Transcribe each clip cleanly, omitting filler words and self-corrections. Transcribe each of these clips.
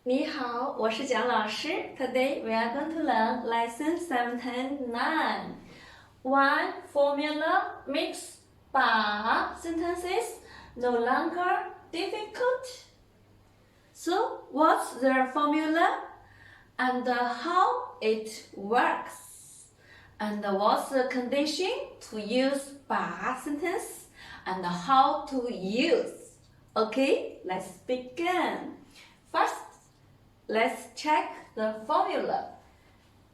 你好，我是蒋老师。Today we are going to learn lesson 709. One formula makes 把 sentences no longer difficult. So what's the formula and how it works? And what's the condition to use 把 sentence and how to use? Okay, let's begin. First, let's check the formula.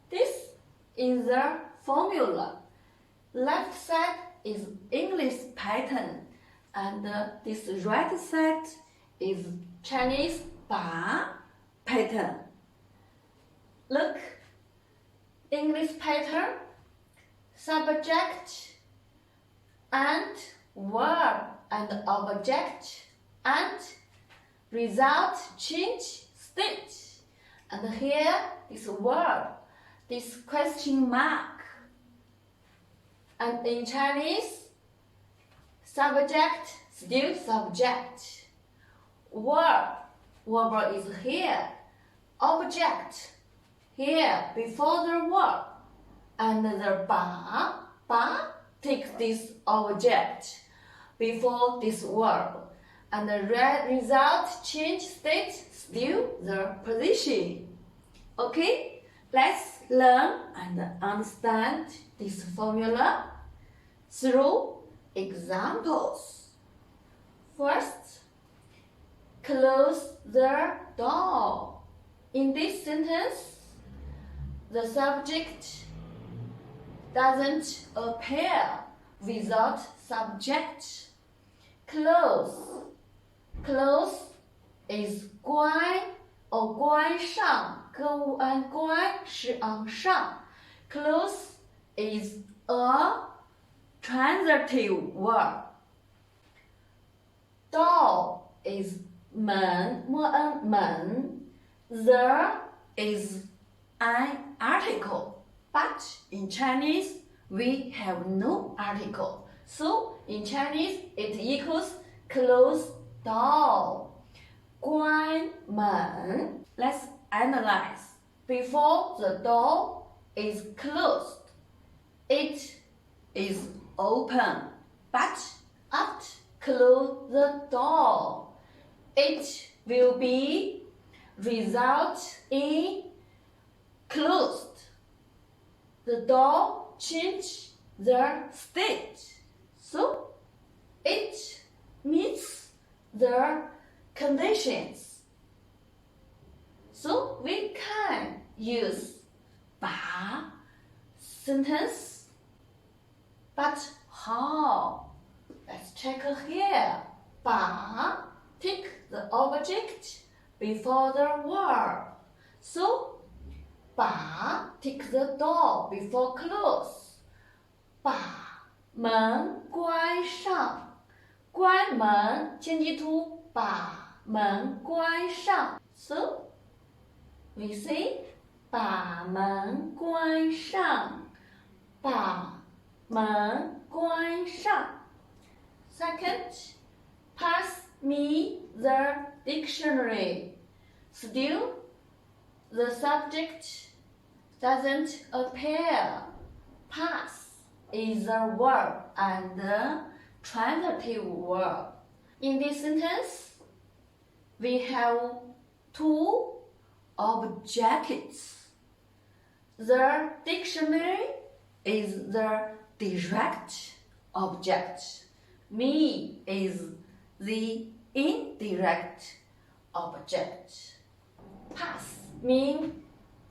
This is the formula. Left side is English pattern and this right side is Chinese 把 pattern. Look, English pattern, subject and verb and object and result change state. And here this word, this question mark. And in Chinese, subject, still subject. Verb is here. Object, here before the verb. And the 把 takes this object before this verb. And the result change state, still the position. Okay, let's learn and understand this formula through examples. First, close the door. In this sentence, the subject doesn't appear without subject. Close is 关 or 关上，歌舞按关是 on 上。Close is a transitive verb. Door is 门，默恩门。The is an article, but in Chinese we have no article. So in Chinese it equals close door. 关门. Let's analyze. Before the door is closed, it is open. But after close the door, it will be result in closed. The door change the state. So it meets the conditions. So we can use 把 sentence. But how? Let's check here. 把 take the object before the verb. So 把 take the door before close. 把门关上，关门前提图把门关上。So we say 把门关上，把门关上。Second, pass me the dictionary. Still, the subject doesn't appear. Pass is a verb and a transitive verb. In this sentence, we have two objects. The dictionary is the direct object. Me is the indirect object. Pass means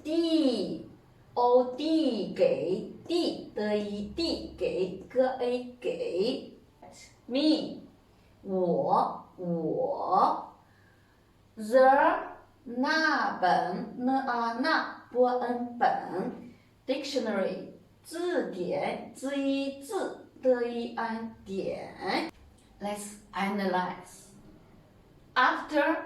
递 or 递给，递的一递给个 a 给。Me 我 the 那本 那波恩本 dictionary 字典字一字的一安点。Let's analyze. After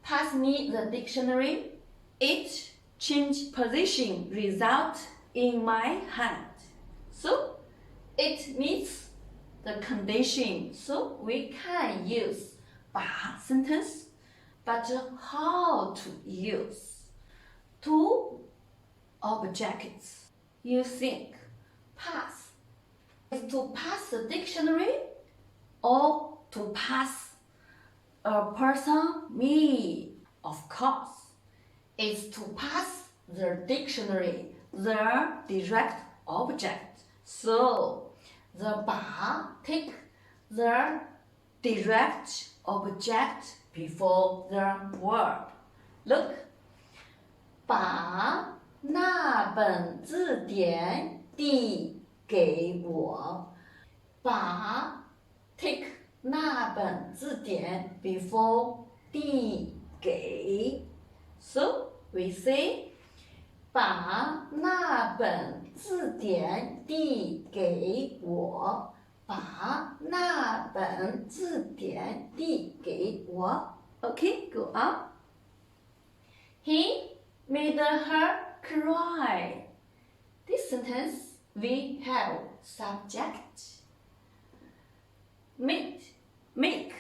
pass me the dictionary, it change position result in my hand. So it meets the condition. So we can use 把 sentence. but how to use. Two objects. You think pass is to pass the dictionary or to pass a person? Me, of course. It's to pass the dictionary, the direct object. So the 把 take the direct object before the word. Look. 把那本字典递给我。把 take 那本字典 before 递给。So we say 把那本字典递给我。把那本字典递给我。Okay, go on. He made her cry. This sentence we have subject. Make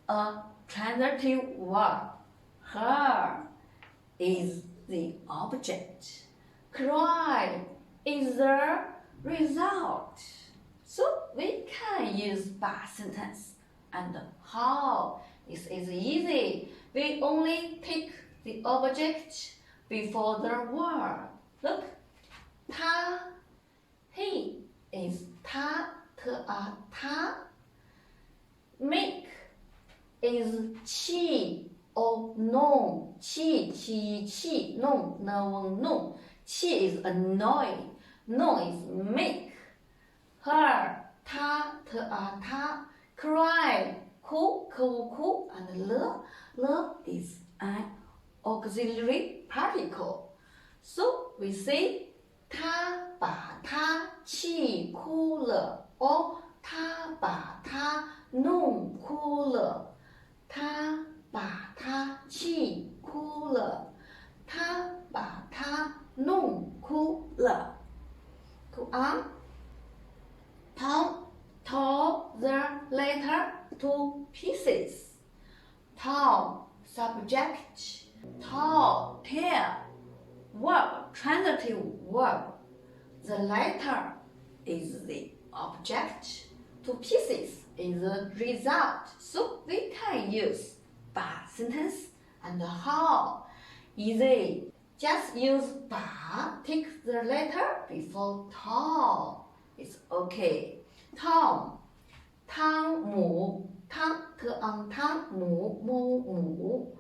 a transitive verb. Her is the object. Cry is the result. So we can use 把 sentence. And how? This is easy. We only take the object before the word. Look. 他 he is 他 他 make is 气 or 弄 气 弄 弄 气 is annoy 弄 is make. Her 他 他 cry 哭 and le is an auxiliary particle. So we say 他把他气哭了 or 他把他弄哭了。他把他气哭了。他把他弄哭了。Go on. Tom tore the letter to pieces. Tom subject. Tear verb, transitive verb. The letter is the object. To pieces is the result. So we can use 把 sentence and how. Easy. Just use 把 take the letter before Tom. It's okay. Tom 汤姆汤汤姆母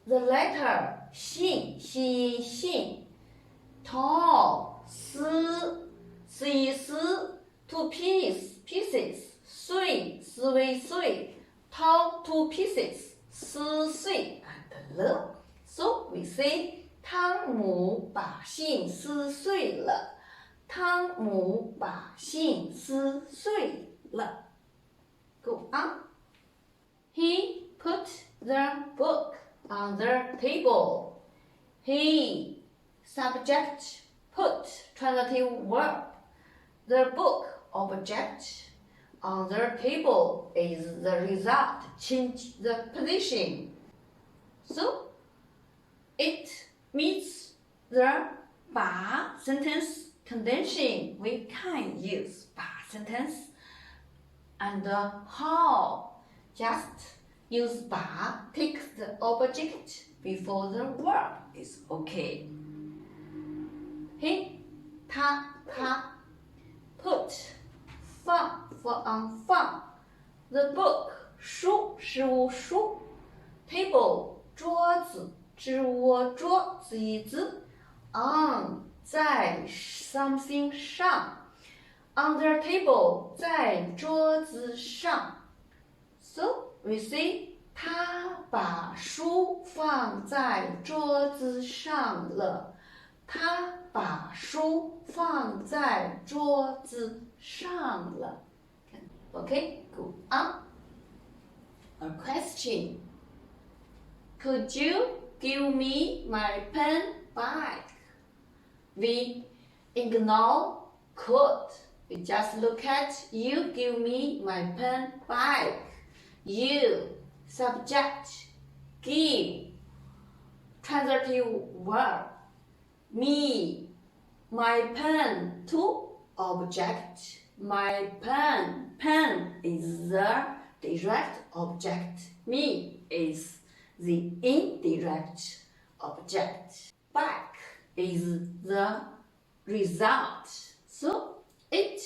The letter 信 tall 丝 to pieces 碎 tall to pieces 撕碎 and le. So we say 汤姆把信撕碎了。汤姆把信撕碎了。Go on. He put the book on the table. He subject put transitive verb. The book object on the table is the result. Change the position. So it meets the 把 sentence condition. We can use 把 sentence. And how? Just use 把 take the object before the verb is okay. He 他 put 放 放 the book 书事物书 table 桌子置物桌子椅子 on 在 something 上 on the table 在桌子上 So we say 他把书放在桌子上了。他把书放在桌子上了。Okay, go on. A question. Could you give me my pen back? We ignore could. We just look at you give me my pen back. You, subject. give. Transitive verb. Me, my pen, to object. My pen. Pen is the direct object. Me is the indirect object. Back is the result. So it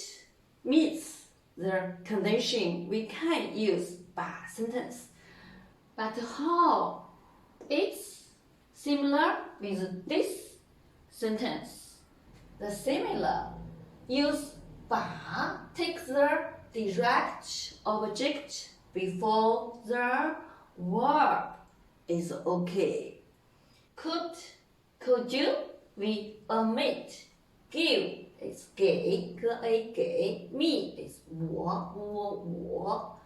meets the condition. We can use by sentence. But how? It's similar with this sentence. The similar use by takes the direct object before the verb is okay. Could you? We omit. Give is 给 给 me is 我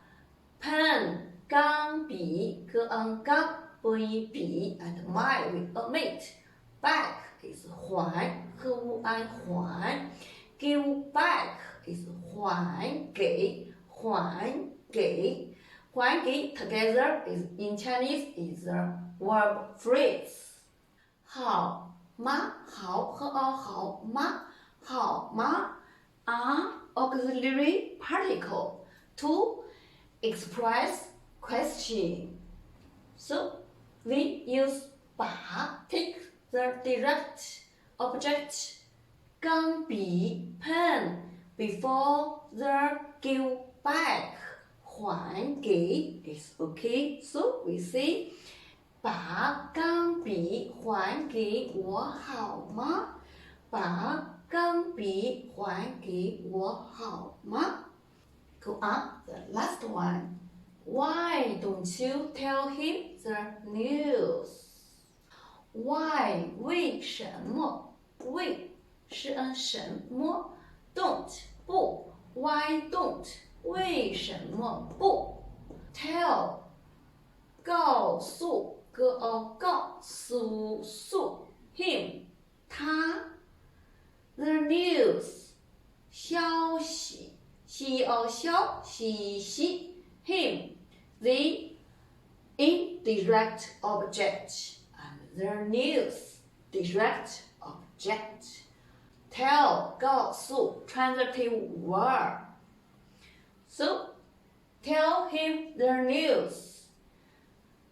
pen 钢笔 钢笔 and my we omit. Back is 还 还 give back is 还给 together is in Chinese is the verb phrase. 好吗 好和好吗 好吗 are auxiliary particle to express question. So we use 把 take the direct object 钢笔 pen before the give back 还给 is okay. So we say 把钢笔还给我好吗？把钢笔还给我好吗？ Go on, the last one. Why don't you tell him the news? Why? 为什么？为是什么 ？Don't 不 ？Why don't? 为什么不 ？Tell 告诉。告诉 him 他 the news 消息消息 him the indirect object and the news direct object. Tell 告诉 transitive verb. So tell him the news.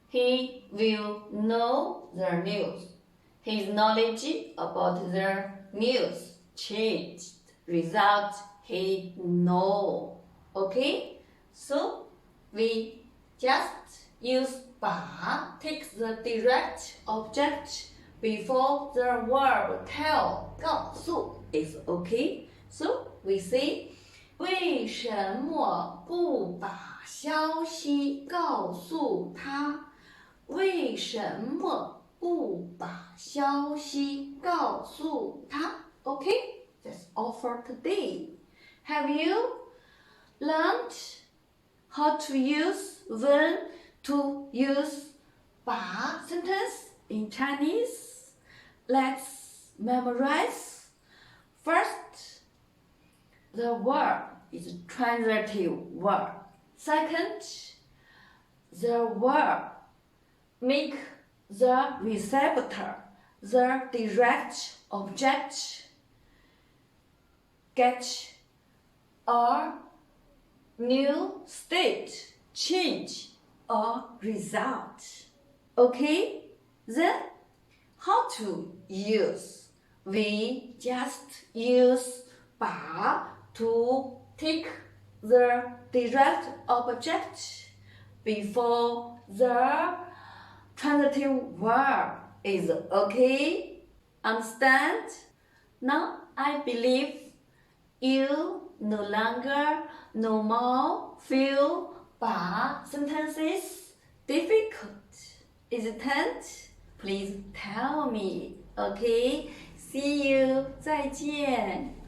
He will know the news. His knowledge about the news changed. Result, he know. Okay? So, we just use 把 takes the direct object before the verb tell 告诉 is okay. So, we say 为什么不把消息告诉他？为什么不把消息告诉他 Okay, that's all for today. Have you learned how to use when to use 把 sentence in Chinese? Let's memorize. First, the verb is transitive verb. Second, the verb make the receptor, the direct object, get a new state, change a result. Okay? Then, how to use? We just use 把 to take the direct object before the transitive verb is okay. Understand? Now I believe you no more feel 把 sentences difficult. Isn't it? Please tell me. Okay? See you. 再见。